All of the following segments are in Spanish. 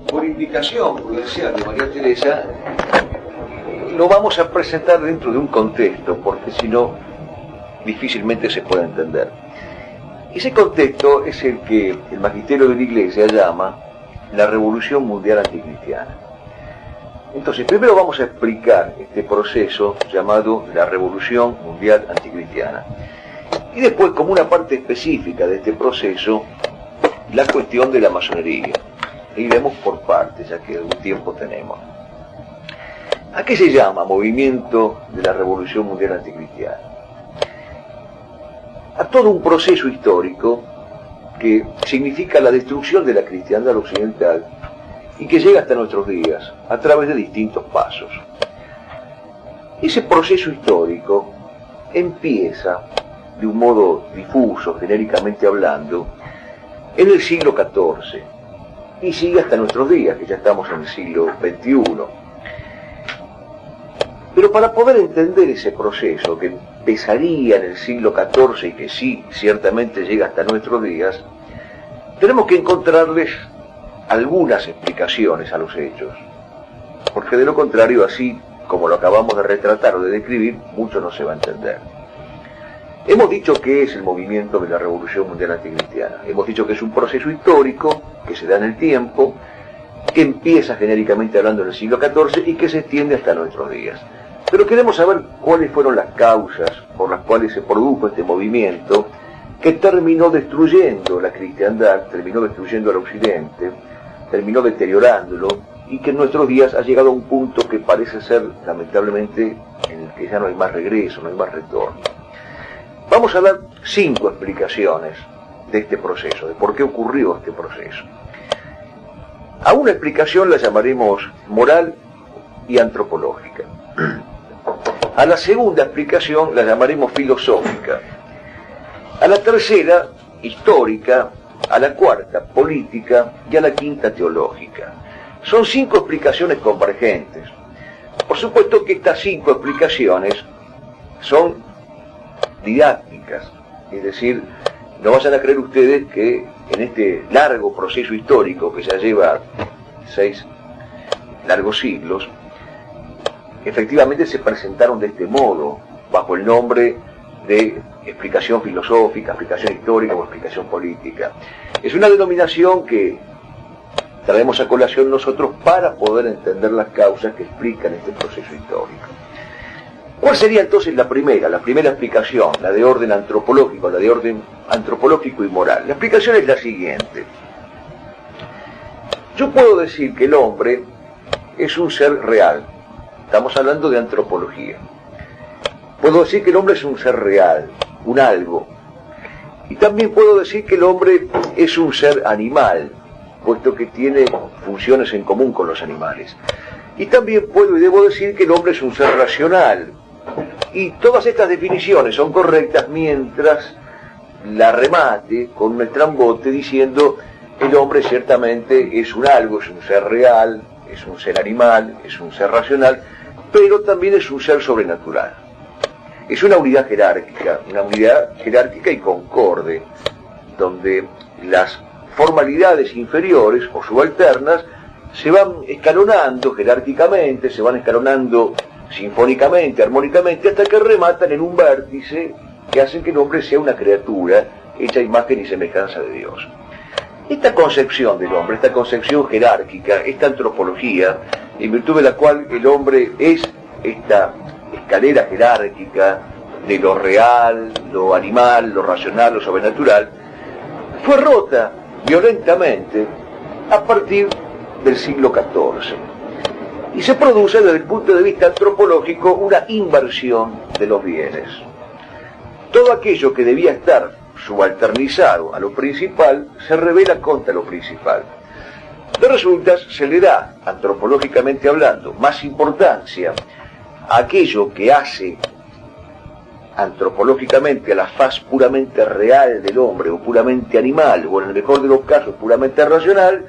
por indicación prudencial de María Teresa, lo vamos a presentar dentro de un contexto, porque si no, difícilmente se puede entender. Ese contexto es el que el magisterio de la Iglesia llama la Revolución Mundial Anticristiana. Entonces, primero vamos a explicar este proceso llamado la Revolución Mundial Anticristiana. Y después, como una parte específica de este proceso, la cuestión de la masonería. E iremos por partes, ya que algún tiempo tenemos. ¿A qué se llama movimiento de la Revolución Mundial Anticristiana? A todo un proceso histórico que significa la destrucción de la cristiandad occidental y que llega hasta nuestros días a través de distintos pasos. Ese proceso histórico empieza de un modo difuso, genéricamente hablando, en el siglo XIV y sigue hasta nuestros días, que ya estamos en el siglo XXI. Pero para poder entender ese proceso que empezaría en el siglo XIV y que sí, ciertamente llega hasta nuestros días, tenemos que encontrarles algunas explicaciones a los hechos, porque de lo contrario, así como lo acabamos de retratar o de describir, mucho no se va a entender. Hemos dicho que es el movimiento de la Revolución Mundial Anticristiana. Hemos dicho que es un proceso histórico que se da en el tiempo, que empieza genéricamente hablando en el siglo XIV y que se extiende hasta nuestros días. Pero queremos saber cuáles fueron las causas por las cuales se produjo este movimiento que terminó destruyendo la cristiandad, terminó destruyendo al occidente, terminó deteriorándolo y que en nuestros días ha llegado a un punto que parece ser, lamentablemente, en el que ya no hay más regreso, no hay más retorno. Vamos a dar 5 explicaciones de este proceso, de por qué ocurrió este proceso. A una explicación la llamaremos moral y antropológica. A la segunda explicación la llamaremos filosófica. A la tercera, histórica. A la cuarta, política. Y a la quinta, teológica. Son 5 explicaciones convergentes. Por supuesto que estas 5 explicaciones son didácticas, es decir, no vayan a creer ustedes que en este largo proceso histórico que ya lleva 6 largos siglos, efectivamente se presentaron de este modo, bajo el nombre de explicación filosófica, explicación histórica o explicación política. Es una denominación que traemos a colación nosotros para poder entender las causas que explican este proceso histórico. ¿Cuál sería entonces la primera explicación, la de orden antropológico, la de orden antropológico y moral? La explicación es la siguiente. Yo puedo decir que el hombre es un ser real. Estamos hablando de antropología. Puedo decir que el hombre es un ser real, un algo. Y también puedo decir que el hombre es un ser animal, puesto que tiene funciones en común con los animales. Y también puedo y debo decir que el hombre es un ser racional. Y todas estas definiciones son correctas mientras la remate con un estrambote diciendo el hombre ciertamente es un algo, es un ser real, es un ser animal, es un ser racional, pero también es un ser sobrenatural. Es una unidad jerárquica y concorde, donde las formalidades inferiores o subalternas se van escalonando jerárquicamente, se van escalonando sinfónicamente, armónicamente, hasta que rematan en un vértice que hacen que el hombre sea una criatura hecha a imagen y semejanza de Dios. Esta concepción del hombre, esta concepción jerárquica, esta antropología, en virtud de la cual el hombre es esta escalera jerárquica de lo real, lo animal, lo racional, lo sobrenatural, fue rota violentamente a partir del siglo XIV. Y se produce desde el punto de vista antropológico una inversión de los bienes. Todo aquello que debía estar subalternizado a lo principal se revela contra lo principal. De resultas, se le da, antropológicamente hablando, más importancia a aquello que hace antropológicamente a la faz puramente real del hombre, o puramente animal, o en el mejor de los casos puramente racional,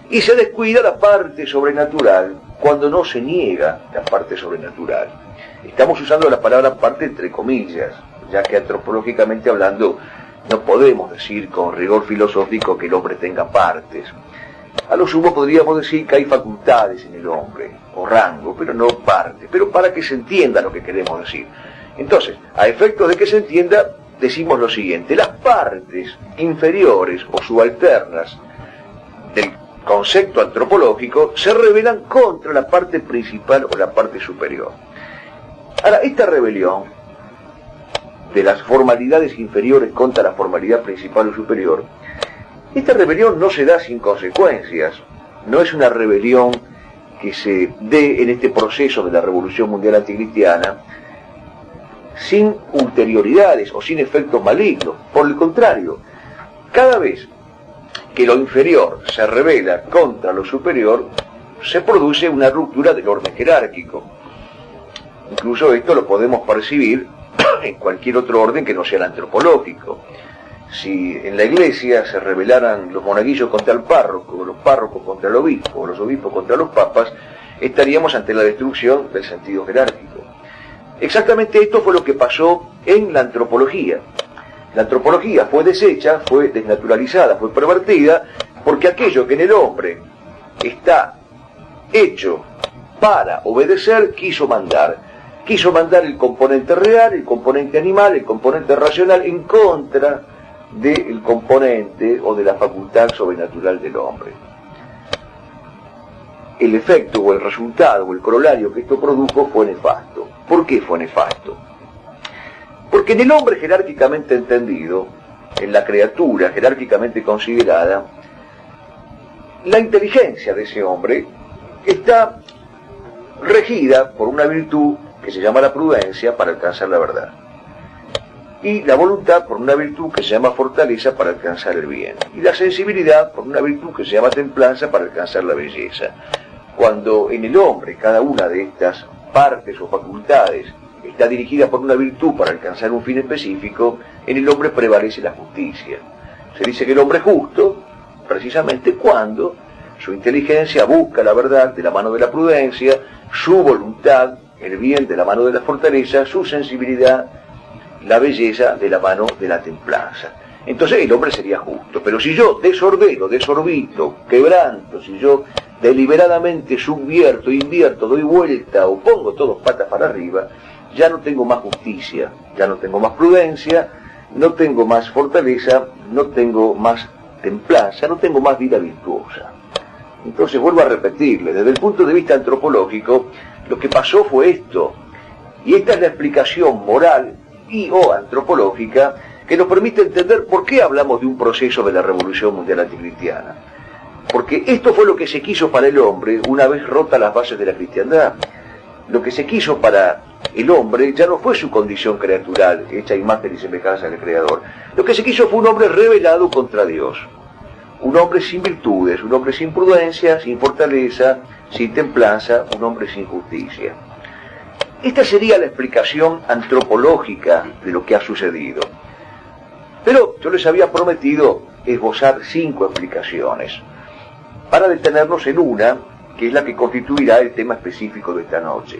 y se descuida la parte sobrenatural cuando no se niega la parte sobrenatural. Estamos usando la palabra parte entre comillas, ya que antropológicamente hablando no podemos decir con rigor filosófico que el hombre tenga partes. A lo sumo podríamos decir que hay facultades en el hombre, o rango, pero no parte, pero para que se entienda lo que queremos decir. Entonces, a efectos de que se entienda, decimos lo siguiente: las partes inferiores o subalternas del concepto antropológico se rebelan contra la parte principal o la parte superior. Ahora, esta rebelión de las formalidades inferiores contra la formalidad principal o superior, esta rebelión no se da sin consecuencias, no es una rebelión que se dé en este proceso de la Revolución Mundial Anticristiana sin ulterioridades o sin efectos malignos. Por el contrario, cada vez que lo inferior se rebela contra lo superior, se produce una ruptura del orden jerárquico. Incluso esto lo podemos percibir en cualquier otro orden que no sea el antropológico. Si en la iglesia se rebelaran los monaguillos contra el párroco, los párrocos contra el obispo, o los obispos contra los papas, estaríamos ante la destrucción del sentido jerárquico. Exactamente esto fue lo que pasó en la antropología. La antropología fue deshecha, fue desnaturalizada, fue pervertida, porque aquello que en el hombre está hecho para obedecer, quiso mandar el componente real, el componente animal, el componente racional, en contra del componente o de la facultad sobrenatural del hombre. El efecto o el resultado o el corolario que esto produjo fue nefasto. ¿Por qué fue nefasto? Porque en el hombre jerárquicamente entendido, en la criatura jerárquicamente considerada, la inteligencia de ese hombre está regida por una virtud que se llama la prudencia para alcanzar la verdad, y la voluntad por una virtud que se llama fortaleza para alcanzar el bien, y la sensibilidad por una virtud que se llama templanza para alcanzar la belleza. Cuando en el hombre cada una de estas partes o facultades está dirigida por una virtud para alcanzar un fin específico, en el hombre prevalece la justicia. Se dice que el hombre es justo precisamente cuando su inteligencia busca la verdad de la mano de la prudencia, su voluntad, el bien de la mano de la fortaleza, su sensibilidad, la belleza de la mano de la templanza. Entonces el hombre sería justo. Pero si yo desordeno, desorbito, quebranto, si yo deliberadamente subvierto, invierto, doy vuelta o pongo todos patas para arriba, ya no tengo más justicia, ya no tengo más prudencia, no tengo más fortaleza, no tengo más templanza, no tengo más vida virtuosa. Entonces vuelvo a repetirle, desde el punto de vista antropológico, lo que pasó fue esto, y esta es la explicación moral y o antropológica que nos permite entender por qué hablamos de un proceso de la Revolución Mundial Anticristiana. Porque esto fue lo que se quiso para el hombre una vez rotas las bases de la cristiandad. Lo que se quiso para el hombre ya no fue su condición creatural, hecha imagen y semejanza del Creador. Lo que se quiso fue un hombre rebelado contra Dios. Un hombre sin virtudes, un hombre sin prudencia, sin fortaleza, sin templanza, un hombre sin justicia. Esta sería la explicación antropológica de lo que ha sucedido. Pero yo les había prometido esbozar 5 explicaciones, para detenernos en una, que es la que constituirá el tema específico de esta noche.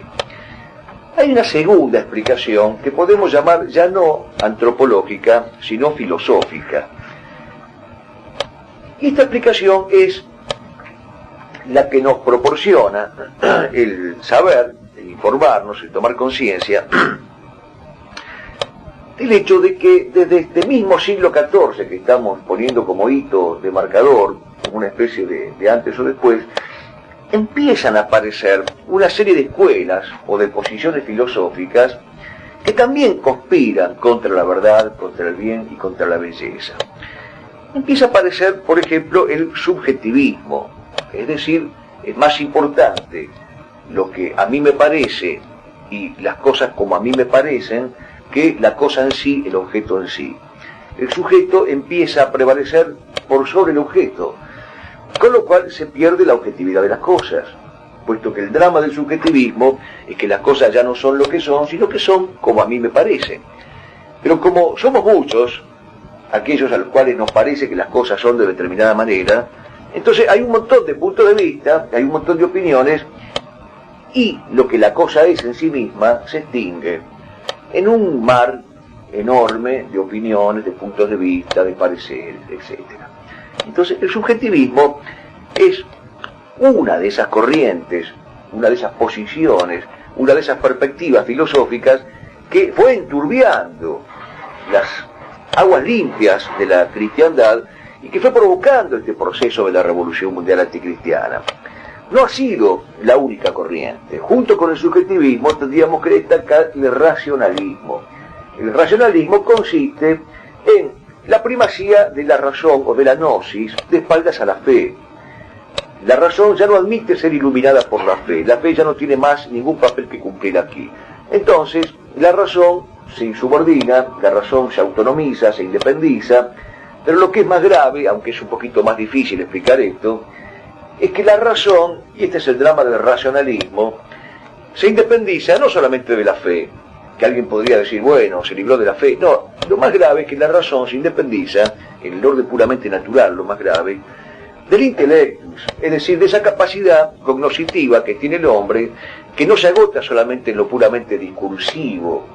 Hay una segunda explicación que podemos llamar ya no antropológica, sino filosófica. Y esta explicación es la que nos proporciona el saber, el informarnos, el tomar conciencia del hecho de que desde este mismo siglo XIV que estamos poniendo como hito de marcador, como una especie de antes o después, empiezan a aparecer una serie de escuelas o de posiciones filosóficas que también conspiran contra la verdad, contra el bien y contra la belleza. Empieza a aparecer, por ejemplo, el subjetivismo, es decir, es más importante lo que a mí me parece y las cosas como a mí me parecen que la cosa en sí, el objeto en sí. El sujeto empieza a prevalecer por sobre el objeto, con lo cual se pierde la objetividad de las cosas, puesto que el drama del subjetivismo es que las cosas ya no son lo que son, sino que son como a mí me parecen. Pero como somos muchos, aquellos a los cuales nos parece que las cosas son de determinada manera, entonces hay un montón de puntos de vista, hay un montón de opiniones, y lo que la cosa es en sí misma se extingue en un mar enorme de opiniones, de puntos de vista, de pareceres, etc. Entonces el subjetivismo es una de esas corrientes, una de esas posiciones, una de esas perspectivas filosóficas que fue enturbiando las aguas limpias de la cristiandad y que fue provocando este proceso de la revolución mundial anticristiana. No ha sido la única corriente. Junto con el subjetivismo tendríamos que destacar el racionalismo. El racionalismo consiste en la primacía de la razón o de la gnosis de espaldas a la fe. La razón ya no admite ser iluminada por la fe ya no tiene más ningún papel que cumplir aquí. Entonces, la razón se insubordina, la razón se autonomiza, se independiza, pero lo que es más grave, aunque es un poquito más difícil explicar esto, es que la razón, y este es el drama del racionalismo, se independiza no solamente de la fe, que alguien podría decir, bueno, se libró de la fe. No, lo más grave es que la razón se independiza, en el orden puramente natural, lo más grave, del intelectus, es decir, de esa capacidad cognoscitiva que tiene el hombre, que no se agota solamente en lo puramente discursivo,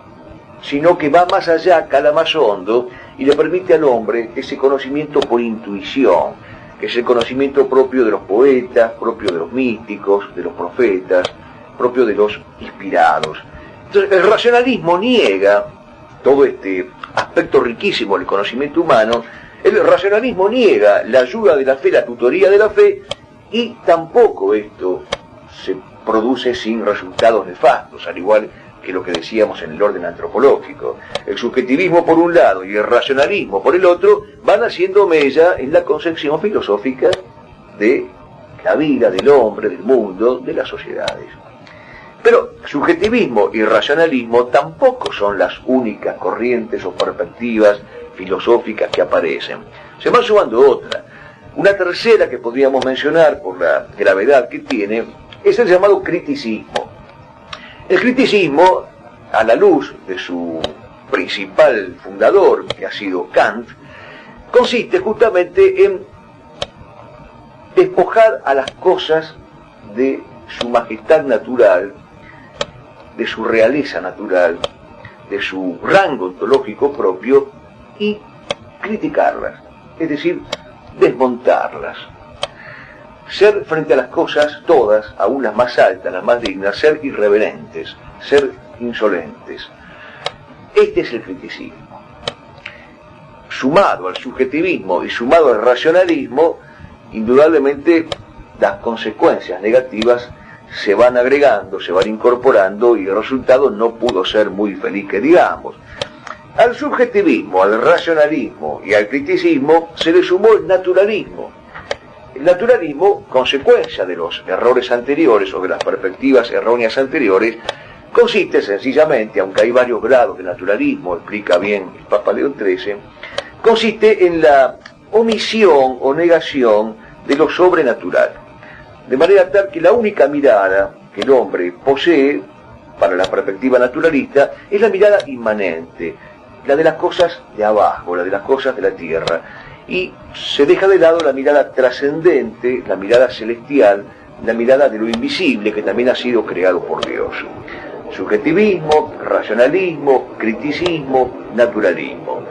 sino que va más allá, cala más hondo, y le permite al hombre ese conocimiento por intuición, que es el conocimiento propio de los poetas, propio de los místicos, de los profetas, propio de los inspirados. Entonces, el racionalismo niega todo este aspecto riquísimo del conocimiento humano. El racionalismo niega la ayuda de la fe, la tutoría de la fe, y tampoco esto se produce sin resultados nefastos, al igual que lo que decíamos en el orden antropológico. El subjetivismo por un lado y el racionalismo por el otro van haciendo mella en la concepción filosófica de la vida, del hombre, del mundo, de las sociedades. Pero subjetivismo y racionalismo tampoco son las únicas corrientes o perspectivas filosóficas que aparecen. Se van sumando otras. Una tercera que podríamos mencionar por la gravedad que tiene es el llamado criticismo. El criticismo, a la luz de su principal fundador, que ha sido Kant, consiste justamente en despojar a las cosas de su majestad natural, de su realeza natural, de su rango ontológico propio, y criticarlas, es decir, desmontarlas. Ser frente a las cosas todas, aún las más altas, las más dignas, ser irreverentes, ser insolentes. Este es el criticismo. Sumado al subjetivismo y sumado al racionalismo, indudablemente las consecuencias negativas se van agregando, se van incorporando, y el resultado no pudo ser muy feliz que digamos. Al subjetivismo, al racionalismo y al criticismo se le sumó el naturalismo. El naturalismo, consecuencia de los errores anteriores o de las perspectivas erróneas anteriores, consiste sencillamente, aunque hay varios grados de naturalismo, explica bien el Papa León XIII, consiste en la omisión o negación de lo sobrenatural. De manera tal que la única mirada que el hombre posee, para la perspectiva naturalista, es la mirada inmanente, la de las cosas de abajo, la de las cosas de la tierra. Y se deja de lado la mirada trascendente, la mirada celestial, la mirada de lo invisible, que también ha sido creado por Dios. Subjetivismo, racionalismo, criticismo, naturalismo.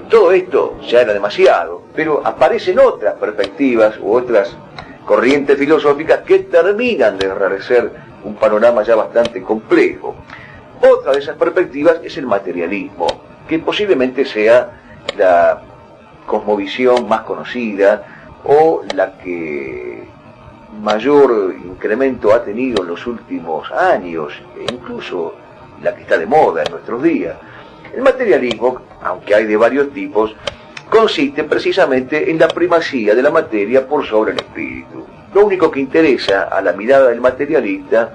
Todo esto ya era demasiado, pero aparecen otras perspectivas u otras corrientes filosóficas que terminan de enrarecer un panorama ya bastante complejo. Otra de esas perspectivas es el materialismo, que posiblemente sea la cosmovisión más conocida o la que mayor incremento ha tenido en los últimos años, e incluso la que está de moda en nuestros días. El materialismo, aunque hay de varios tipos, consiste precisamente en la primacía de la materia por sobre el espíritu. Lo único que interesa a la mirada del materialista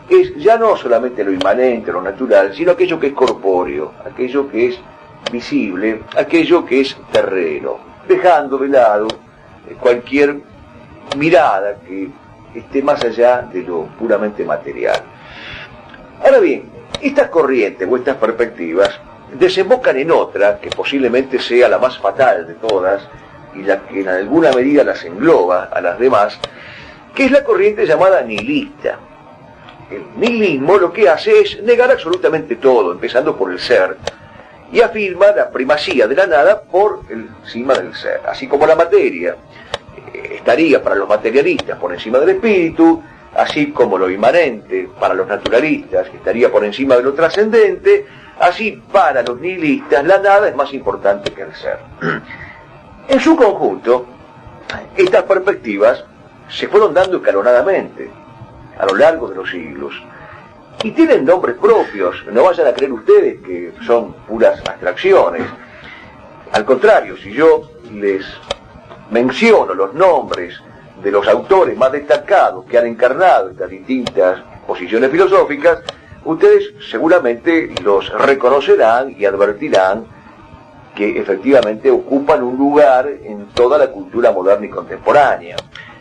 es ya no solamente lo inmanente, lo natural, sino aquello que es corpóreo, aquello que es visible, aquello que es terreno, dejando de lado cualquier mirada que esté más allá de lo puramente material. Ahora bien, estas corrientes o estas perspectivas desembocan en otra, que posiblemente sea la más fatal de todas, y la que en alguna medida las engloba a las demás, que es la corriente llamada nihilista. El nihilismo lo que hace es negar absolutamente todo, empezando por el ser, y afirma la primacía de la nada por encima del ser, así como la materia. estaría para los materialistas por encima del espíritu, así como lo inmanente para los naturalistas estaría por encima de lo trascendente, así para los nihilistas la nada es más importante que el ser. En su conjunto, estas perspectivas se fueron dando escalonadamente a lo largo de los siglos y tienen nombres propios. No vayan a creer ustedes que son puras abstracciones. Al contrario, si yo les menciono los nombres de los autores más destacados que han encarnado estas distintas posiciones filosóficas, ustedes seguramente los reconocerán y advertirán que efectivamente ocupan un lugar en toda la cultura moderna y contemporánea.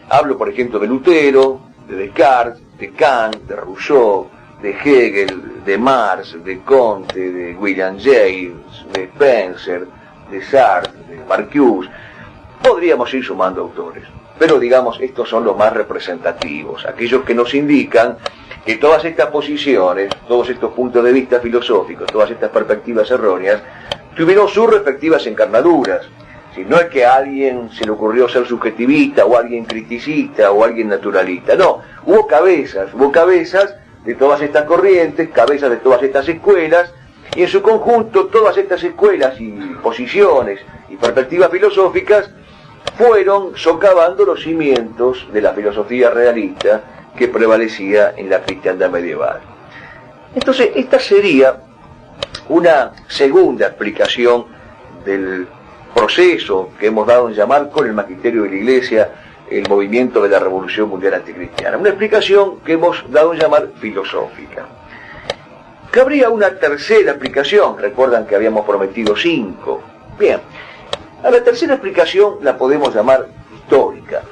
Hablo, por ejemplo, de Lutero, de Descartes, de Kant, de Rousseau, de Hegel, de Marx, de Comte, de William James, de Spencer, de Sartre, de Marcuse. Podríamos ir sumando autores, pero digamos, estos son los más representativos, aquellos que nos indican que todas estas posiciones, todos estos puntos de vista filosóficos, todas estas perspectivas erróneas, tuvieron sus respectivas encarnaduras. Si no es que a alguien se le ocurrió ser subjetivista, o alguien criticista, o alguien naturalista, no, hubo cabezas de todas estas corrientes, cabezas de todas estas escuelas, y en su conjunto todas estas escuelas y posiciones y perspectivas filosóficas fueron socavando los cimientos de la filosofía realista que prevalecía en la cristiandad medieval. Entonces, esta sería una segunda explicación del proceso que hemos dado en llamar con el magisterio de la Iglesia el movimiento de la Revolución Mundial Anticristiana. Una explicación que hemos dado en llamar filosófica. Cabría una tercera explicación, recuerdan que habíamos prometido 5. Bien, a la tercera explicación la podemos llamar histórica.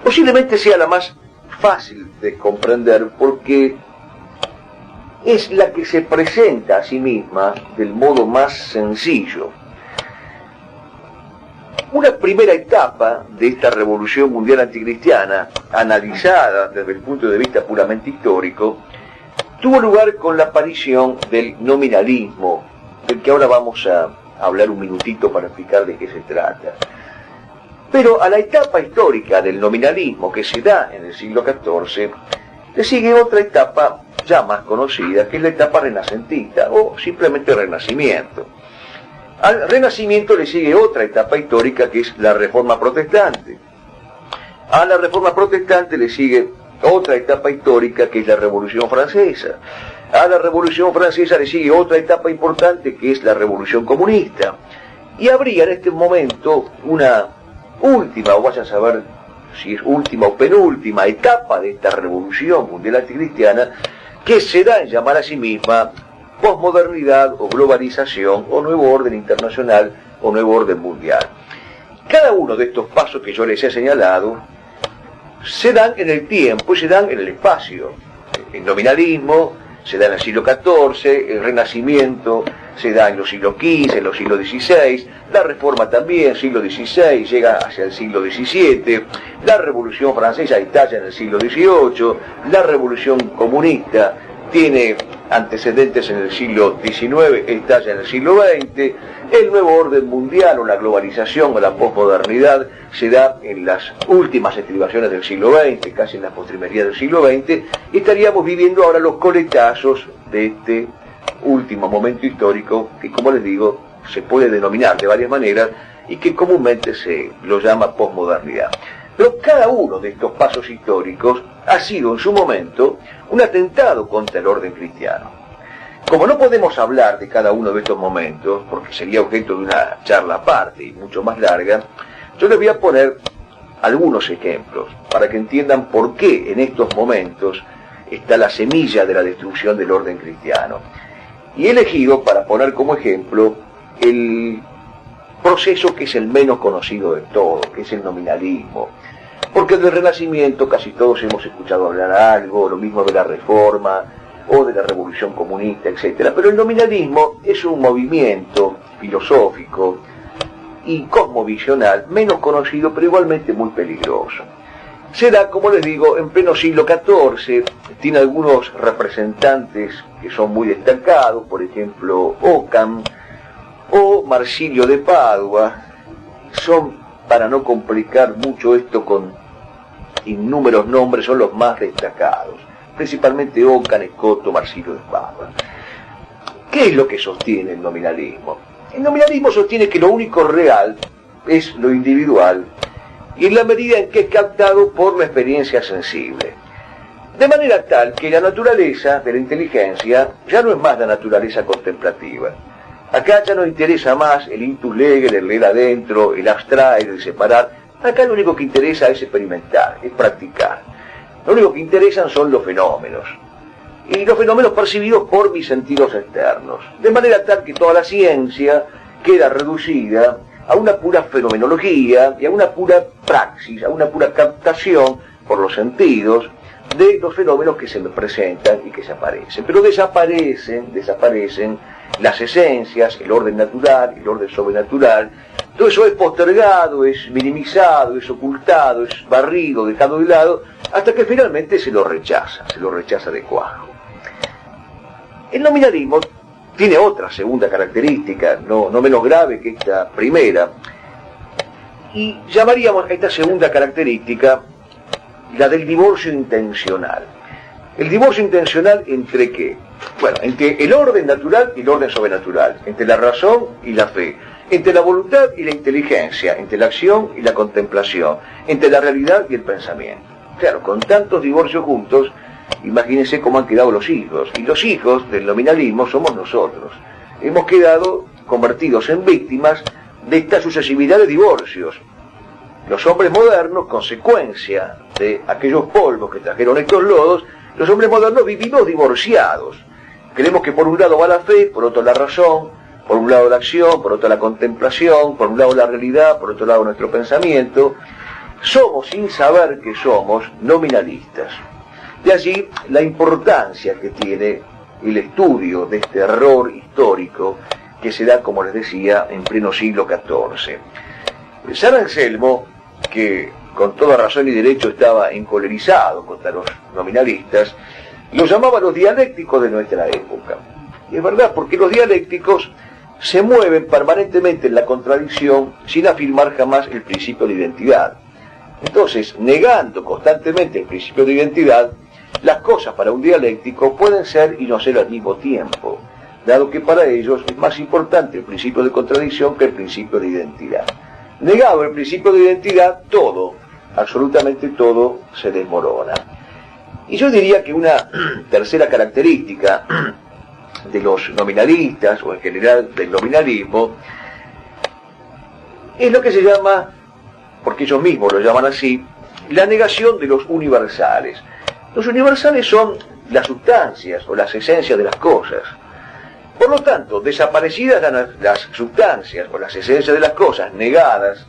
Posiblemente sea la más fácil de comprender porque es la que se presenta a sí misma del modo más sencillo. Una primera etapa de esta revolución mundial anticristiana, analizada desde el punto de vista puramente histórico, tuvo lugar con la aparición del nominalismo, del que ahora vamos a hablar un minutito para explicar de qué se trata. Pero a la etapa histórica del nominalismo que se da en el siglo XIV, le sigue otra etapa ya más conocida, que es la etapa renacentista, o simplemente Renacimiento. Al Renacimiento le sigue otra etapa histórica, que es la Reforma Protestante. A la Reforma Protestante le sigue otra etapa histórica, que es la Revolución Francesa. A la Revolución Francesa le sigue otra etapa importante, que es la Revolución Comunista. Y habría en este momento una última, o vaya a saber si es última o penúltima etapa de esta revolución mundial anticristiana, que se da en llamar a sí misma posmodernidad o globalización o nuevo orden internacional o nuevo orden mundial. Cada uno de estos pasos que yo les he señalado se dan en el tiempo y se dan en el espacio. El nominalismo se da en el siglo XIV, el Renacimiento se da en los siglos XV, en los siglos XVI, la Reforma también, siglo XVI, llega hacia el siglo XVII, la Revolución Francesa estalla en el siglo XVIII, la Revolución Comunista tiene antecedentes en el siglo XIX, estalla en el siglo XX, el nuevo orden mundial o la globalización o la posmodernidad se da en las últimas estribaciones del siglo XX, casi en la postrimería del siglo XX, y estaríamos viviendo ahora los coletazos de este último momento histórico que, como les digo, se puede denominar de varias maneras y que comúnmente se lo llama posmodernidad. Pero cada uno de estos pasos históricos ha sido en su momento un atentado contra el orden cristiano. Como no podemos hablar de cada uno de estos momentos, porque sería objeto de una charla aparte y mucho más larga, yo les voy a poner algunos ejemplos para que entiendan por qué en estos momentos está la semilla de la destrucción del orden cristiano. Y he elegido para poner como ejemplo el proceso que es el menos conocido de todo, que es el nominalismo. Porque del Renacimiento casi todos hemos escuchado hablar algo, lo mismo de la Reforma o de la Revolución Comunista, etc. Pero el nominalismo es un movimiento filosófico y cosmovisional menos conocido, pero igualmente muy peligroso. Se da, como les digo, en pleno siglo XIV, tiene algunos representantes que son muy destacados, por ejemplo, Occam o Marsilio de Padua, son para no complicar mucho esto con innúmeros nombres, son los más destacados, principalmente Ockham, Escoto, Marsilio de Espada. ¿Qué es lo que sostiene el nominalismo? El nominalismo sostiene que lo único real es lo individual, y en la medida en que es captado por la experiencia sensible. De manera tal que la naturaleza de la inteligencia ya no es más la naturaleza contemplativa. Acá ya no interesa más el intus legere, el leer adentro, el abstraer, el separar. Acá lo único que interesa es experimentar, es practicar. Lo único que interesan son los fenómenos. Y los fenómenos percibidos por mis sentidos externos. De manera tal que toda la ciencia queda reducida a una pura fenomenología y a una pura praxis, a una pura captación por los sentidos de los fenómenos que se me presentan y que se aparecen. Pero desaparecen las esencias, el orden natural, el orden sobrenatural. Todo eso es postergado, es minimizado, es ocultado, es barrido, dejado de lado, hasta que finalmente se lo rechaza de cuajo. El nominalismo tiene otra segunda característica, no menos grave que esta primera, y llamaríamos a esta segunda característica la del divorcio intencional. ¿El divorcio intencional entre qué? Bueno, entre el orden natural y el orden sobrenatural, entre la razón y la fe, entre la voluntad y la inteligencia, entre la acción y la contemplación, entre la realidad y el pensamiento. Claro, con tantos divorcios juntos, imagínense cómo han quedado los hijos. Y los hijos del nominalismo somos nosotros. Hemos quedado convertidos en víctimas de esta sucesividad de divorcios. Los hombres modernos, consecuencia de aquellos polvos que trajeron estos lodos, los hombres modernos vivimos divorciados. Creemos que por un lado va la fe, por otro la razón, por un lado la acción, por otro la contemplación, por un lado la realidad, por otro lado nuestro pensamiento. Somos, sin saber que somos, nominalistas. De allí la importancia que tiene el estudio de este error histórico que se da, como les decía, en pleno siglo XIV. San Anselmo, que con toda razón y derecho estaba encolerizado contra los nominalistas, los llamaba los dialécticos de nuestra época. Y es verdad, porque los dialécticos se mueven permanentemente en la contradicción sin afirmar jamás el principio de identidad. Entonces, negando constantemente el principio de identidad, las cosas para un dialéctico pueden ser y no ser al mismo tiempo, dado que para ellos es más importante el principio de contradicción que el principio de identidad. Negado el principio de identidad, todo, absolutamente todo, se desmorona. Y yo diría que una tercera característica de los nominalistas, o en general del nominalismo, es lo que se llama, porque ellos mismos lo llaman así, la negación de los universales. Los universales son las sustancias o las esencias de las cosas. Por lo tanto, desaparecidas las sustancias o las esencias de las cosas, negadas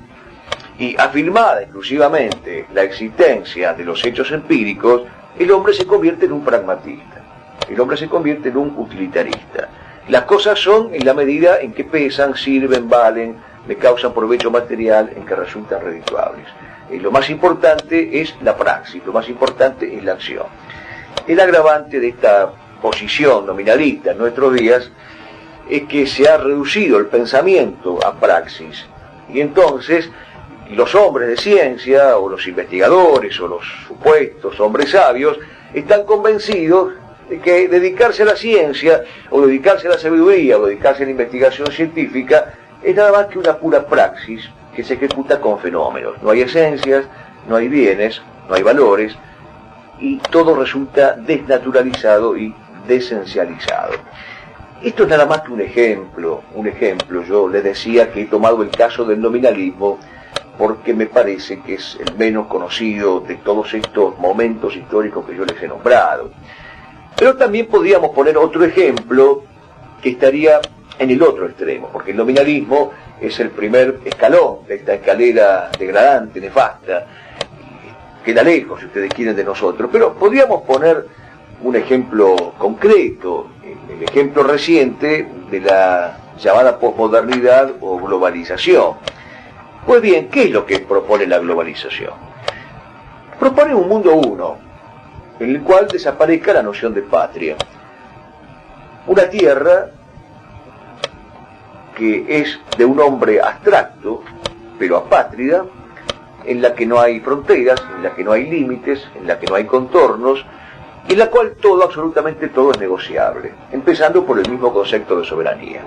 y afirmada exclusivamente la existencia de los hechos empíricos, el hombre se convierte en un pragmatista, el hombre se convierte en un utilitarista. Las cosas son en la medida en que pesan, sirven, valen, le causan provecho material, en que resultan redituables. Lo más importante es la praxis, lo más importante es la acción. El agravante de esta posición nominalista en nuestros días es que se ha reducido el pensamiento a praxis, y entonces los hombres de ciencia o los investigadores o los supuestos hombres sabios están convencidos de que dedicarse a la ciencia o dedicarse a la sabiduría o dedicarse a la investigación científica es nada más que una pura praxis que se ejecuta con fenómenos. No hay esencias, no hay bienes, no hay valores, y todo resulta desnaturalizado y desencializado. Esto es nada más que un ejemplo. Yo les decía que he tomado el caso del nominalismo porque me parece que es el menos conocido de todos estos momentos históricos que yo les he nombrado. Pero también podríamos poner otro ejemplo que estaría en el otro extremo, porque el nominalismo es el primer escalón de esta escalera degradante, nefasta, queda lejos, si ustedes quieren, de nosotros. Pero podríamos poner un ejemplo concreto, el ejemplo reciente de la llamada posmodernidad o globalización. Pues bien, ¿qué es lo que propone la globalización? Propone un mundo uno, en el cual desaparezca la noción de patria. Una tierra que es de un hombre abstracto, pero apátrida, en la que no hay fronteras, en la que no hay límites, en la que no hay contornos, y en la cual todo, absolutamente todo, es negociable, empezando por el mismo concepto de soberanía.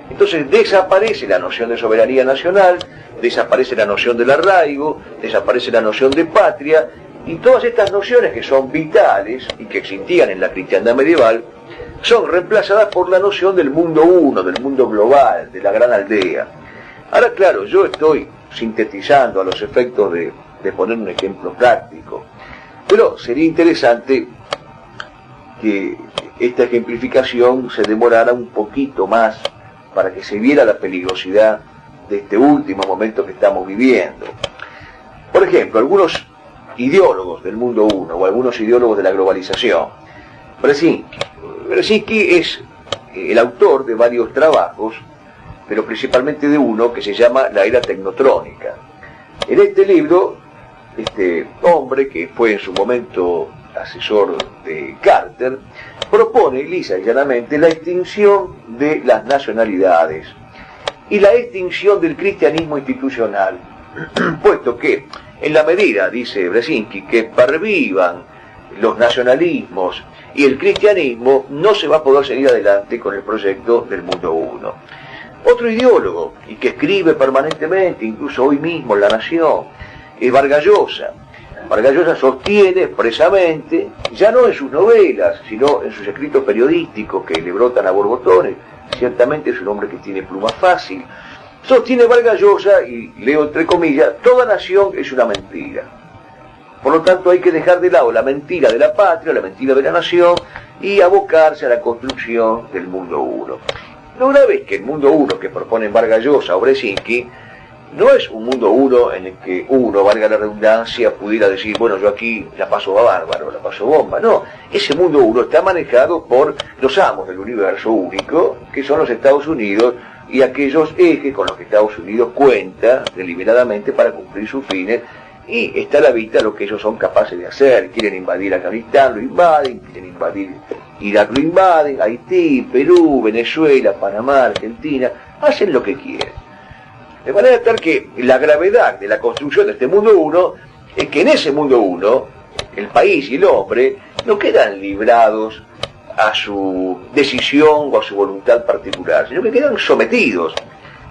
Entonces desaparece la noción de soberanía nacional, desaparece la noción del arraigo, desaparece la noción de patria, y todas estas nociones que son vitales y que existían en la cristiandad medieval, son reemplazadas por la noción del mundo uno, del mundo global, de la gran aldea. Ahora, claro, yo estoy sintetizando a los efectos de poner un ejemplo práctico, pero sería interesante que esta ejemplificación se demorara un poquito más para que se viera la peligrosidad de este último momento que estamos viviendo. Por ejemplo, algunos ideólogos del mundo uno o algunos ideólogos de la globalización. Brzezinski es el autor de varios trabajos, pero principalmente de uno que se llama La Era Tecnotrónica. En este libro, este hombre, que fue en su momento asesor de Carter, propone lisa y llanamente la extinción de las nacionalidades y la extinción del cristianismo institucional, puesto que en la medida, dice Brzezinski, que pervivan los nacionalismos y el cristianismo, no se va a poder seguir adelante con el proyecto del mundo uno. Otro ideólogo, y que escribe permanentemente, incluso hoy mismo en La Nación, es Vargas Llosa. Vargas Llosa sostiene expresamente, ya no en sus novelas, sino en sus escritos periodísticos que le brotan a borbotones, ciertamente es un hombre que tiene pluma fácil, sostiene Vargas Llosa, y leo entre comillas, toda nación es una mentira. Por lo tanto hay que dejar de lado la mentira de la patria, la mentira de la nación, y abocarse a la construcción del mundo uno. Lo grave es que el mundo uno que proponen Vargas Llosa o Brzezinski no es un mundo uno en el que uno, valga la redundancia, pudiera decir, bueno, yo aquí la paso bárbaro, la paso bomba. No, ese mundo uno está manejado por los amos del universo único, que son los Estados Unidos, y aquellos ejes con los que Estados Unidos cuenta deliberadamente para cumplir sus fines, y está a la vista lo que ellos son capaces de hacer. Quieren invadir Afganistán, lo invaden; quieren invadir Irak, lo invaden; Haití, Perú, Venezuela, Panamá, Argentina, hacen lo que quieren. De manera tal que la gravedad de la construcción de este mundo uno es que en ese mundo uno, el país y el hombre no quedan librados a su decisión o a su voluntad particular, sino que quedan sometidos,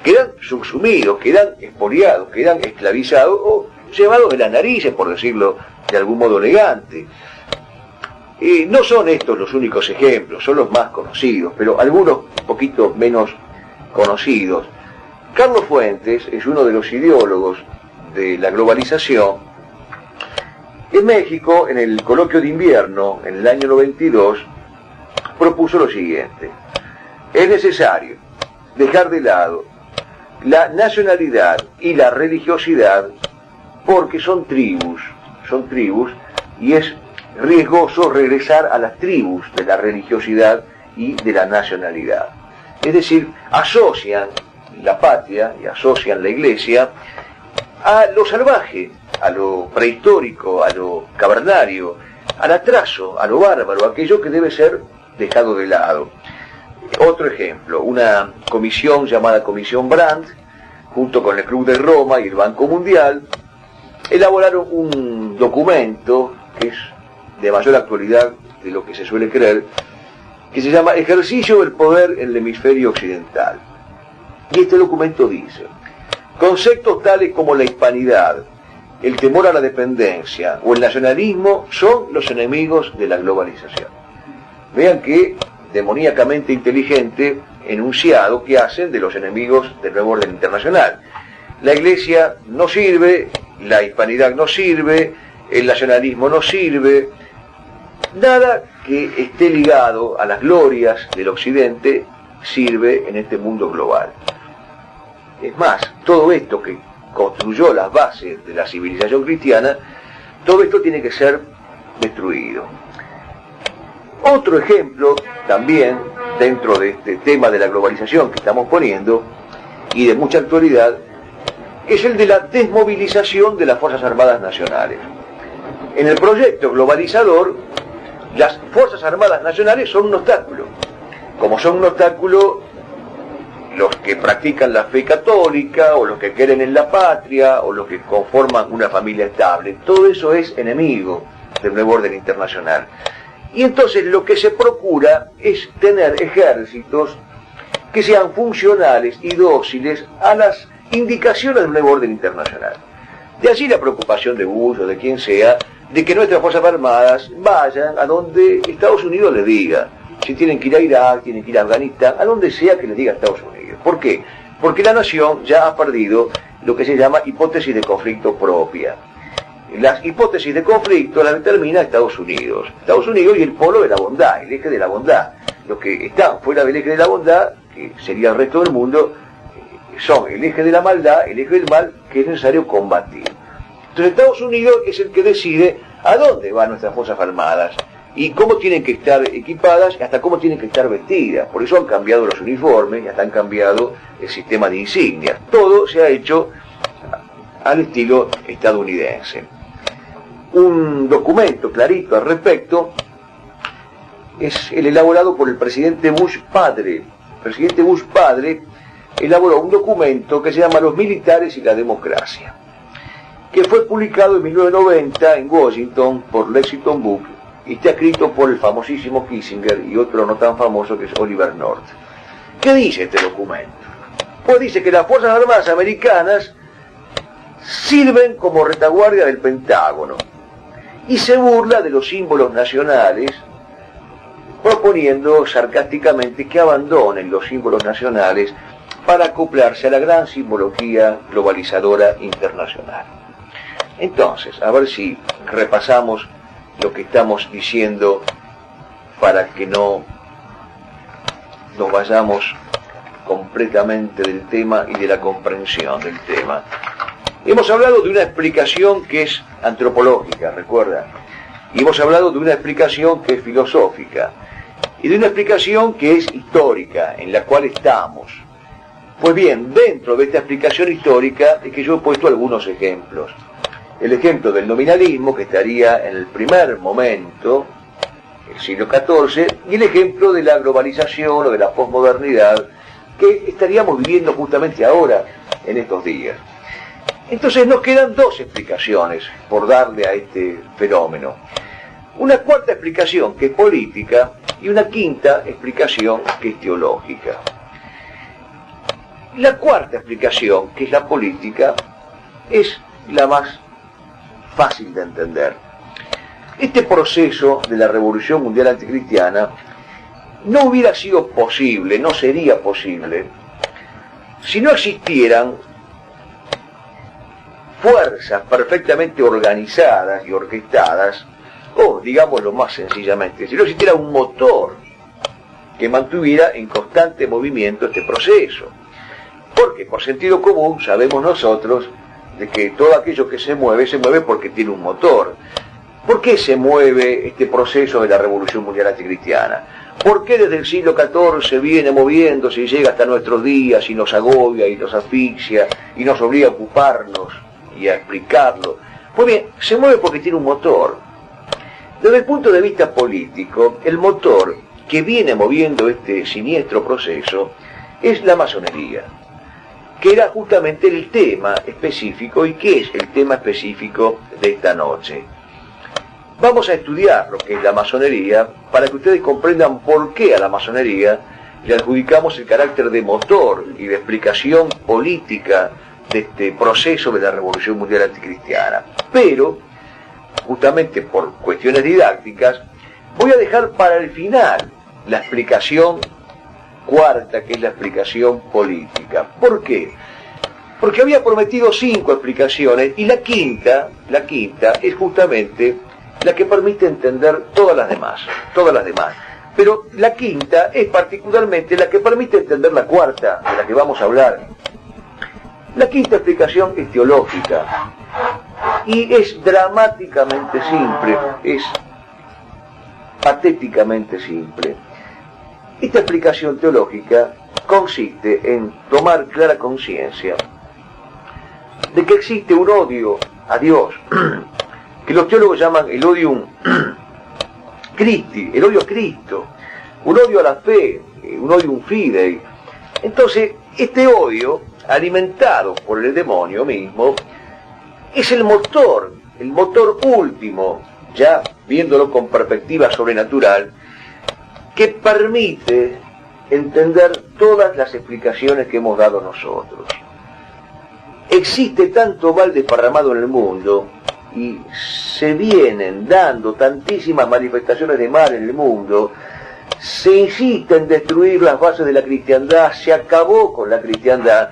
quedan subsumidos, quedan expoliados, quedan esclavizados o llevados de las narices, por decirlo de algún modo elegante. No son estos los únicos ejemplos, son los más conocidos, pero algunos un poquito menos conocidos. Carlos Fuentes es uno de los ideólogos de la globalización. En México, en el coloquio de invierno, en el año 92, propuso lo siguiente: es necesario dejar de lado la nacionalidad y la religiosidad porque son tribus, y es riesgoso regresar a las tribus de la religiosidad y de la nacionalidad. Es decir, asocian la patria y asocian la iglesia a lo salvaje, a lo prehistórico, a lo cavernario, al atraso, a lo bárbaro, aquello que debe ser dejado de lado. Otro ejemplo, una comisión llamada Comisión Brandt, junto con el Club de Roma y el Banco Mundial, elaboraron un documento que es de mayor actualidad de lo que se suele creer, que se llama Ejercicio del Poder en el Hemisferio Occidental. Y este documento dice: conceptos tales como la hispanidad, el temor a la dependencia o el nacionalismo son los enemigos de la globalización. Vean qué demoníacamente inteligente enunciado que hacen de los enemigos del nuevo orden internacional. La iglesia no sirve, la hispanidad no sirve, el nacionalismo no sirve, nada que esté ligado a las glorias del occidente sirve en este mundo global. Es más, todo esto que construyó las bases de la civilización cristiana, todo esto tiene que ser destruido. Otro ejemplo también dentro de este tema de la globalización que estamos poniendo, y de mucha actualidad, es el de la desmovilización de las Fuerzas Armadas Nacionales. En el proyecto globalizador, las Fuerzas Armadas Nacionales son un obstáculo. Como son un obstáculo, los que practican la fe católica, o los que creen en la patria, o los que conforman una familia estable. Todo eso es enemigo del nuevo orden internacional. Y entonces lo que se procura es tener ejércitos que sean funcionales y dóciles a las indicaciones del nuevo orden internacional. De allí la preocupación de Bush o de quien sea, de que nuestras Fuerzas Armadas vayan a donde Estados Unidos les diga. Si tienen que ir a Irak, tienen que ir a Afganistán, a donde sea que les diga Estados Unidos. ¿Por qué? Porque la nación ya ha perdido lo que se llama hipótesis de conflicto propia. Las hipótesis de conflicto las determina Estados Unidos. Estados Unidos y el polo de la bondad, el eje de la bondad. Los que están fuera del eje de la bondad, que sería el resto del mundo, son el eje de la maldad, el eje del mal, que es necesario combatir. Entonces Estados Unidos es el que decide a dónde van nuestras Fuerzas Armadas y cómo tienen que estar equipadas y hasta cómo tienen que estar vestidas. Por eso han cambiado los uniformes y hasta han cambiado el sistema de insignias. Todo se ha hecho al estilo estadounidense. Un documento clarito al respecto es el elaborado por el presidente Bush padre. El presidente Bush padre elaboró un documento que se llama Los militares y la democracia, que fue publicado en 1990 en Washington por Lexington Book y está escrito por el famosísimo Kissinger y otro no tan famoso que es Oliver North. ¿Qué dice este documento? Pues dice que las Fuerzas Armadas americanas sirven como retaguardia del Pentágono y se burla de los símbolos nacionales, proponiendo sarcásticamente que abandonen los símbolos nacionales para acoplarse a la gran simbología globalizadora internacional. Entonces, a ver si repasamos lo que estamos diciendo para que no nos vayamos completamente del tema y de la comprensión del tema. Hemos hablado de una explicación que es antropológica, recuerda, y hemos hablado de una explicación que es filosófica, y de una explicación que es histórica, en la cual estamos. Pues bien, dentro de esta explicación histórica es que yo he puesto algunos ejemplos. El ejemplo del nominalismo, que estaría en el primer momento, el siglo XIV, y el ejemplo de la globalización o de la posmodernidad, que estaríamos viviendo justamente ahora, en estos días. Entonces nos quedan dos explicaciones por darle a este fenómeno. Una cuarta explicación que es política y una quinta explicación que es teológica. La cuarta explicación, que es la política, es la más fácil de entender. Este proceso de la revolución mundial anticristiana no hubiera sido posible, no sería posible, si no existieran fuerzas perfectamente organizadas y orquestadas, o digámoslo más sencillamente, si no existiera un motor que mantuviera en constante movimiento este proceso. Porque por sentido común sabemos nosotros de que todo aquello que se mueve porque tiene un motor. ¿Por qué se mueve este proceso de la revolución mundial anticristiana? ¿Por qué desde el siglo XIV viene moviéndose y llega hasta nuestros días y nos agobia y nos asfixia y nos obliga a ocuparnos y a explicarlo? Pues bien, se mueve porque tiene un motor. Desde el punto de vista político, el motor que viene moviendo este siniestro proceso es la masonería, que era justamente el tema específico y que es el tema específico de esta noche. Vamos a estudiar lo que es la masonería para que ustedes comprendan por qué a la masonería le adjudicamos el carácter de motor y de explicación política de este proceso de la revolución mundial anticristiana. Pero, justamente por cuestiones didácticas, voy a dejar para el final la explicación cuarta, que es la explicación política. ¿Por qué? Porque había prometido 5 explicaciones y la quinta es justamente la que permite entender todas las demás. Pero la quinta es particularmente la que permite entender la cuarta, de la que vamos a hablar. La quinta explicación es teológica y es dramáticamente simple, es patéticamente simple. Esta explicación teológica consiste en tomar clara conciencia de que existe un odio a Dios, que los teólogos llaman el odium Christi, el odio a Cristo, un odio a la fe, un odium fidei, Entonces, este odio, alimentado por el demonio mismo, es el motor último, ya viéndolo con perspectiva sobrenatural, que permite entender todas las explicaciones que hemos dado nosotros. Existe tanto mal desparramado en el mundo y se vienen dando tantísimas manifestaciones de mal en el mundo, se insiste en destruir las bases de la cristiandad, se acabó con la cristiandad,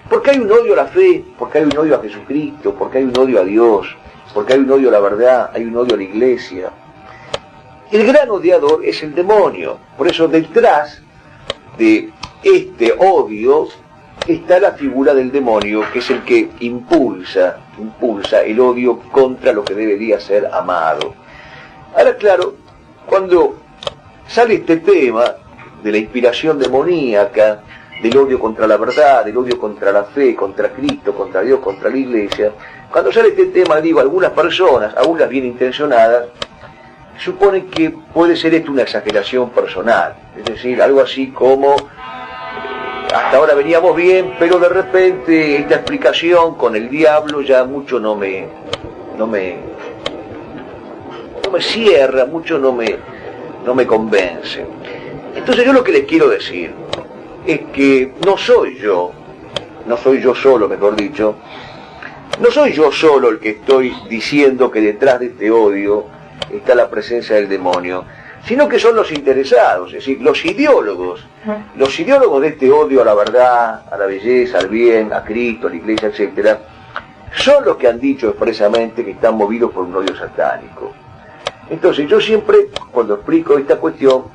porque hay un odio a la fe, porque hay un odio a Jesucristo, porque hay un odio a Dios, porque hay un odio a la verdad, hay un odio a la iglesia. El gran odiador es el demonio, por eso detrás de este odio está la figura del demonio, que es el que impulsa el odio contra lo que debería ser amado. Ahora, claro, cuando sale este tema de la inspiración demoníaca, del odio contra la verdad, del odio contra la fe, contra Cristo, contra Dios, contra la iglesia, cuando sale este tema, digo, algunas personas, aún las bien intencionadas, suponen que puede ser esto una exageración personal, es decir, algo así como hasta ahora veníamos bien, pero de repente esta explicación con el diablo ya mucho no me cierra, mucho no me convence. Entonces yo lo que les quiero decir es que no soy yo solo, mejor dicho, no soy yo solo el que estoy diciendo que detrás de este odio está la presencia del demonio, sino que son los interesados, es decir, los ideólogos de este odio a la verdad, a la belleza, al bien, a Cristo, a la iglesia, etcétera, son los que han dicho expresamente que están movidos por un odio satánico. Entonces yo siempre, cuando explico esta cuestión,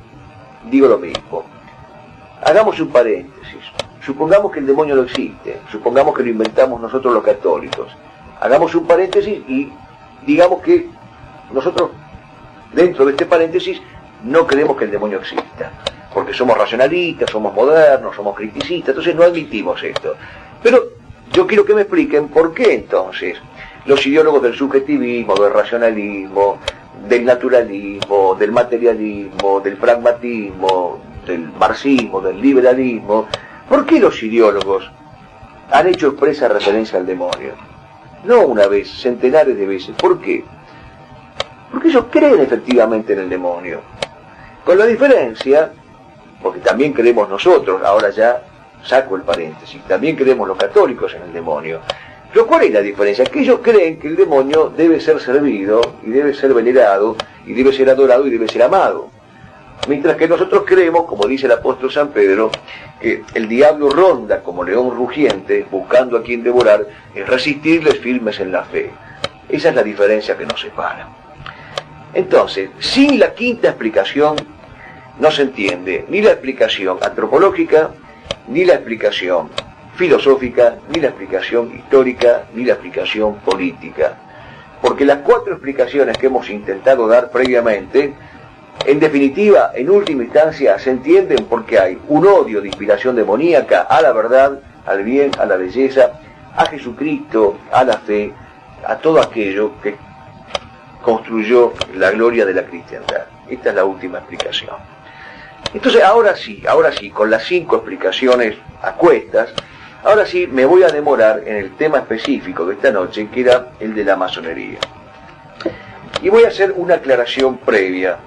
digo lo mismo. Hagamos un paréntesis. Supongamos que el demonio no existe, supongamos que lo inventamos nosotros los católicos. Hagamos un paréntesis y digamos que nosotros, dentro de este paréntesis, no creemos que el demonio exista, porque somos racionalistas, somos modernos, somos criticistas, entonces no admitimos esto. Pero yo quiero que me expliquen por qué entonces los ideólogos del subjetivismo, del racionalismo, del naturalismo, del materialismo, del pragmatismo, del marxismo, del liberalismo, ¿por qué los ideólogos han hecho expresa referencia al demonio? No una vez, centenares de veces. ¿Por qué? Porque ellos creen efectivamente en el demonio. Con la diferencia, porque también creemos nosotros, ahora ya saco el paréntesis, también creemos los católicos en el demonio. Pero ¿cuál es la diferencia? Que ellos creen que el demonio debe ser servido, y debe ser venerado, y debe ser adorado, y debe ser amado. Mientras que nosotros creemos, como dice el apóstol San Pedro, que el diablo ronda como león rugiente, buscando a quien devorar, es resistirles firmes en la fe. Esa es la diferencia que nos separa. Entonces, sin la quinta explicación, no se entiende ni la explicación antropológica, ni la explicación filosófica, ni la explicación histórica, ni la explicación política. Porque las cuatro explicaciones que hemos intentado dar previamente, en definitiva, en última instancia, se entienden porque hay un odio de inspiración demoníaca a la verdad, al bien, a la belleza, a Jesucristo, a la fe, a todo aquello que construyó la gloria de la cristiandad. Esta es la última explicación. Entonces, ahora sí, con las 5 explicaciones a cuestas, ahora sí me voy a demorar en el tema específico de esta noche, que era el de la masonería. Y voy a hacer una aclaración previa.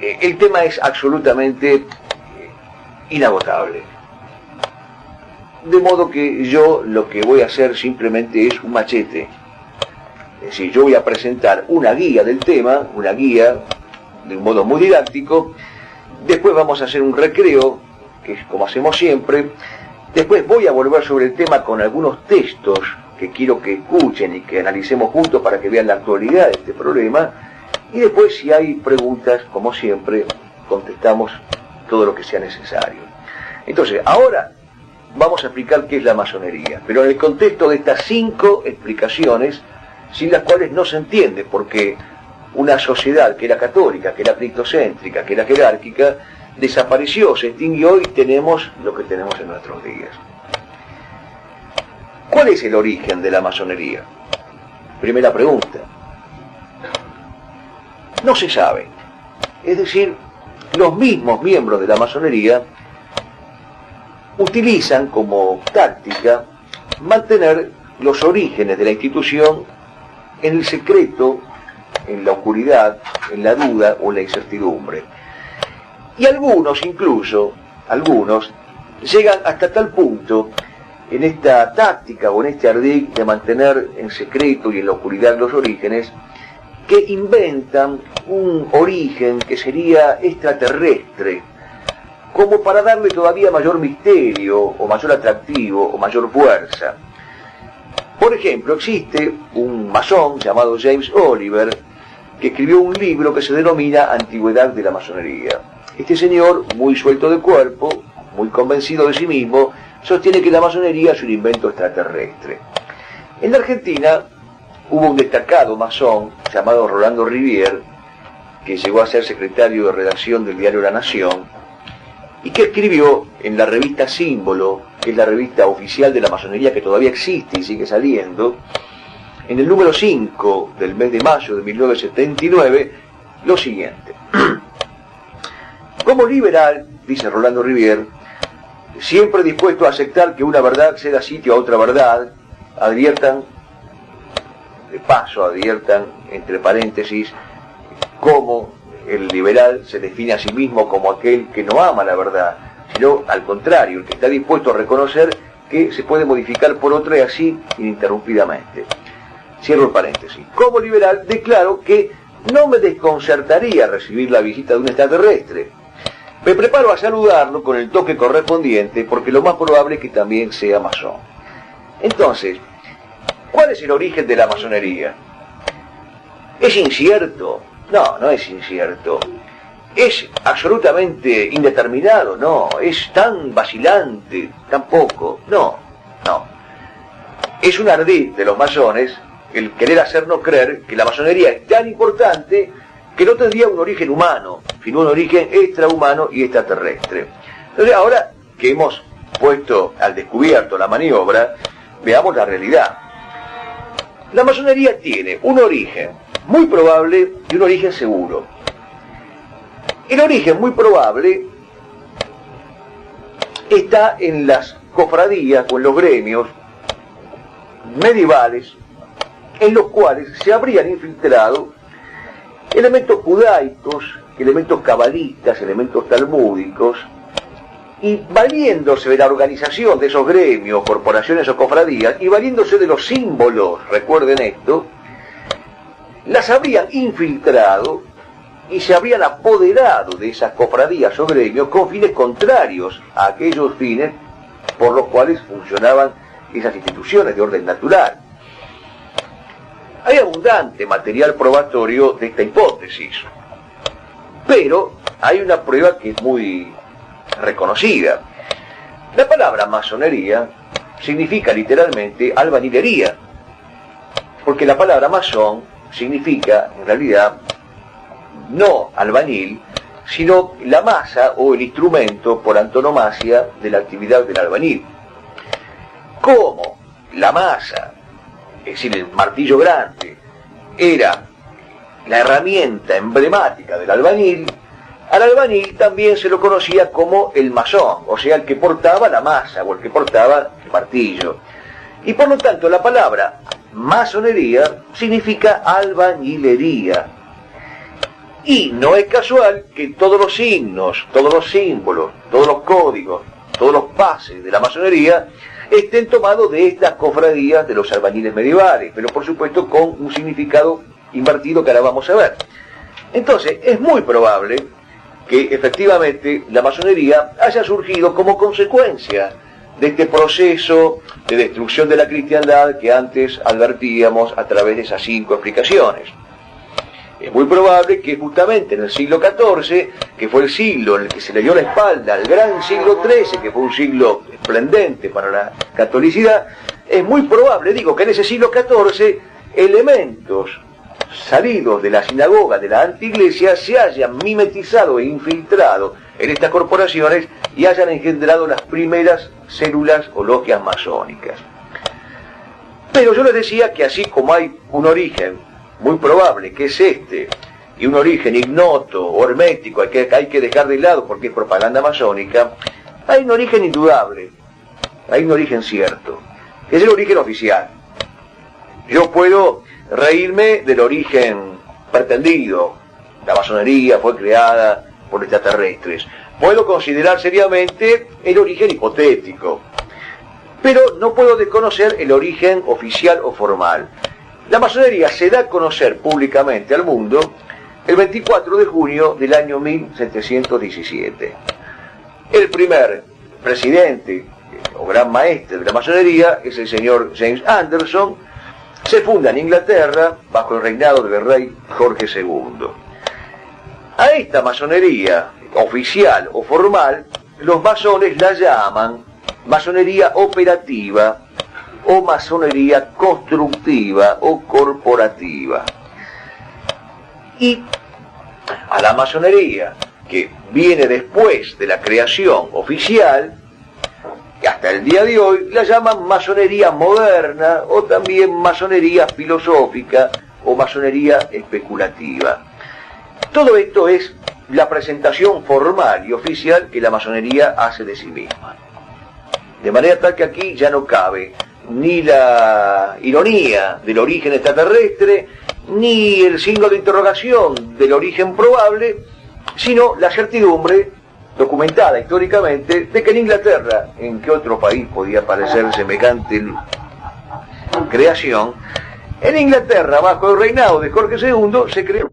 El tema es absolutamente inagotable. De modo que yo lo que voy a hacer simplemente es un machete. Es decir, yo voy a presentar una guía del tema, una guía de un modo muy didáctico. Después vamos a hacer un recreo, que es como hacemos siempre. Después voy a volver sobre el tema con algunos textos que quiero que escuchen y que analicemos juntos para que vean la actualidad de este problema. Y después, si hay preguntas, como siempre, contestamos todo lo que sea necesario. Entonces, ahora vamos a explicar qué es la masonería, pero en el contexto de estas 5 explicaciones, sin las cuales no se entiende, porque una sociedad que era católica, que era cristocéntrica, que era jerárquica, desapareció, se extinguió y tenemos lo que tenemos en nuestros días. ¿Cuál es el origen de la masonería? Primera pregunta. No se sabe. Es decir, los mismos miembros de la masonería utilizan como táctica mantener los orígenes de la institución en el secreto, en la oscuridad, en la duda o en la incertidumbre. Y algunos llegan hasta tal punto en esta táctica o en este ardid de mantener en secreto y en la oscuridad los orígenes, que inventan un origen que sería extraterrestre, como para darle todavía mayor misterio, o mayor atractivo, o mayor fuerza. Por ejemplo, existe un masón llamado James Oliver, que escribió un libro que se denomina Antigüedad de la Masonería. Este señor, muy suelto de cuerpo, muy convencido de sí mismo, sostiene que la masonería es un invento extraterrestre. En la Argentina hubo un destacado masón llamado Rolando Rivier, que llegó a ser secretario de redacción del diario La Nación, y que escribió en la revista Símbolo, que es la revista oficial de la masonería que todavía existe y sigue saliendo, en el número 5 del mes de mayo de 1979, lo siguiente. Como liberal, dice Rolando Rivier, siempre dispuesto a aceptar que una verdad ceda sitio a otra verdad, adviertan entre paréntesis, cómo el liberal se define a sí mismo como aquel que no ama la verdad, sino al contrario, el que está dispuesto a reconocer que se puede modificar por otra y así ininterrumpidamente. Cierro el paréntesis. Como liberal declaro que no me desconcertaría recibir la visita de un extraterrestre. Me preparo a saludarlo con el toque correspondiente porque lo más probable es que también sea masón. Entonces, ¿cuál es el origen de la masonería? ¿Es incierto? No, no es incierto. ¿Es absolutamente indeterminado? No. ¿Es tan vacilante? Tampoco. No. Es un ardid de los masones el querer hacernos creer que la masonería es tan importante que no tendría un origen humano, sino un origen extrahumano y extraterrestre. Entonces, ahora que hemos puesto al descubierto la maniobra, veamos la realidad. La masonería tiene un origen muy probable y un origen seguro. El origen muy probable está en las cofradías o en los gremios medievales, en los cuales se habrían infiltrado elementos judaicos, elementos cabalistas, elementos talmúdicos, y valiéndose de la organización de esos gremios, corporaciones o cofradías, y valiéndose de los símbolos, recuerden esto, las habrían infiltrado y se habrían apoderado de esas cofradías o gremios con fines contrarios a aquellos fines por los cuales funcionaban esas instituciones de orden natural. Hay abundante material probatorio de esta hipótesis, pero hay una prueba que es muy reconocida. La palabra masonería significa literalmente albañilería, porque la palabra masón significa, en realidad, no albañil, sino la masa o el instrumento por antonomasia de la actividad del albañil. Como la masa, es decir, el martillo grande, era la herramienta emblemática del albañil, al albañil también se lo conocía como el masón, o sea, el que portaba la masa o el que portaba el martillo. Y por lo tanto la palabra masonería significa albañilería. Y no es casual que todos los signos, todos los símbolos, todos los códigos, todos los pases de la masonería estén tomados de estas cofradías de los albañiles medievales, pero por supuesto con un significado invertido que ahora vamos a ver. Entonces, es muy probable que efectivamente la masonería haya surgido como consecuencia de este proceso de destrucción de la cristiandad que antes advertíamos a través de esas 5 explicaciones. Es muy probable que justamente en el siglo XIV, que fue el siglo en el que se le dio la espalda al gran siglo XIII, que fue un siglo esplendente para la catolicidad, es muy probable, digo, que en ese siglo XIV elementos salidos de la sinagoga de la antiglesia se hayan mimetizado e infiltrado en estas corporaciones y hayan engendrado las primeras células o logias masónicas. Pero yo les decía que así como hay un origen muy probable que es este, y un origen ignoto o hermético que hay que dejar de lado porque es propaganda masónica, Hay un origen indudable, hay un origen cierto, que es el origen oficial. Yo puedo reírme del origen pretendido. La masonería fue creada por extraterrestres. Puedo considerar seriamente el origen hipotético, pero no puedo desconocer el origen oficial o formal. La masonería se da a conocer públicamente al mundo el 24 de junio del año 1717. El primer presidente o gran maestre de la masonería es el señor James Anderson. Se funda en Inglaterra bajo el reinado del rey Jorge II. A esta masonería, oficial o formal, los masones la llaman masonería operativa o masonería constructiva o corporativa. Y a la masonería que viene después de la creación oficial, que hasta el día de hoy la llaman masonería moderna o también masonería filosófica o masonería especulativa. Todo esto es la presentación formal y oficial que la masonería hace de sí misma. De manera tal que aquí ya no cabe ni la ironía del origen extraterrestre, ni el signo de interrogación del origen probable, sino la certidumbre documentada históricamente de que en Inglaterra, ¿en qué otro país podía aparecer semejante creación? En Inglaterra, bajo el reinado de Jorge II, se creó